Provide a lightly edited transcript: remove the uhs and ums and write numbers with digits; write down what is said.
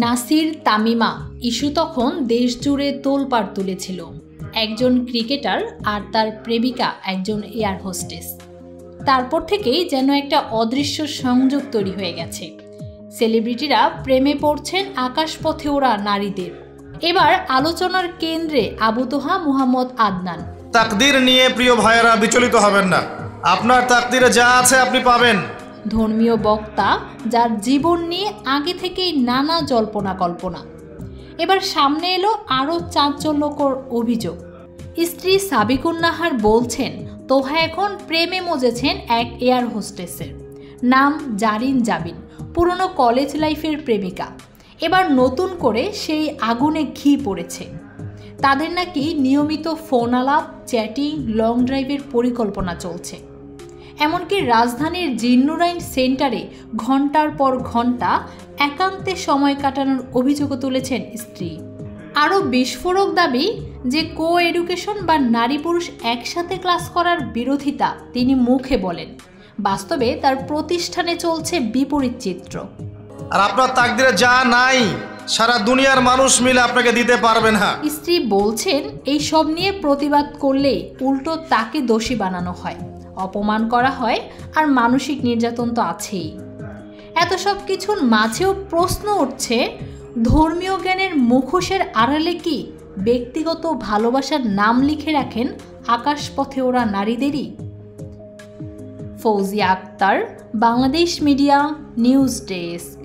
Nasir Tamima issue তখন দেশ জুড়ে তোলপাড় তুলেছিল। একজন ক্রিকেটার আর তার প্রেমিকা একজন এয়ার হোস্টেস। তারপর থেকেই যেন একটা অদৃশ্য সংযোগ তৈরি হয়ে গেছে। সেলিব্রিটিরা প্রেমে পড়ছেন আকাশপথে ওড়া নারীদের। এবার আলোচনার কেন্দ্রে আবু তোহা মুহাম্মদ আদনান। তাকদীর নিয়ে প্রিয় ভাইয়েরা বিচলিত হবেন না, আপনার তাকদীরে যা আছে আপনি পাবেন। ধর্মীয় বক্তা যার জীবন নিয়ে আগে থেকেই নানা জল্পনা কল্পনা। এবার সামনে এলো আরও চাঞ্চল্যকর অভিযোগ। স্ত্রী সাবিকুন নাহার বলছেন তোহা এখন প্রেমে মজেছেন এক এয়ার হোস্টেসের, নাম জারিন জাবিন, পুরনো কলেজ লাইফের প্রেমিকা। এবার নতুন করে সেই আগুনে ঘি পড়েছে। তাদের নাকি নিয়মিত ফোন আলাপ, চ্যাটিং, লং ড্রাইভের পরিকল্পনা চলছে। এমনকি রাজধানীর জিন্নুরাইন সেন্টারে ঘন্টার পর ঘন্টা একান্তে সময় কাটানোর অভিযোগও তুলেছেন স্ত্রী। আরও বিস্ফোরক দাবি যে কো এডুকেশন বা নারী পুরুষ একসাথে ক্লাস করার বিরোধিতা তিনি মুখে বলেন, বাস্তবে তার প্রতিষ্ঠানে চলছে বিপরীত চিত্র। আর আপনার তাকদীরে যা নাই সারা দুনিয়ার মানুষ মিলে আপনাকে দিতে পারবে না। স্ত্রী বলছেন এই সব নিয়ে প্রতিবাদ করলে উল্টো তাকে দোষী বানানো হয়, অপমান করা হয়, আর মানসিক নির্যাতন তো আছেই। এত সব কিছুর মাঝেও প্রশ্ন উঠছে, ধর্মীয় জ্ঞানের মুখোশের আড়ালে কি ব্যক্তিগত ভালোবাসার নাম লিখে রাখেন আকাশপথে ওড়া নারীদেরই? Fauzia Akhtar, Bangladesh media news desk.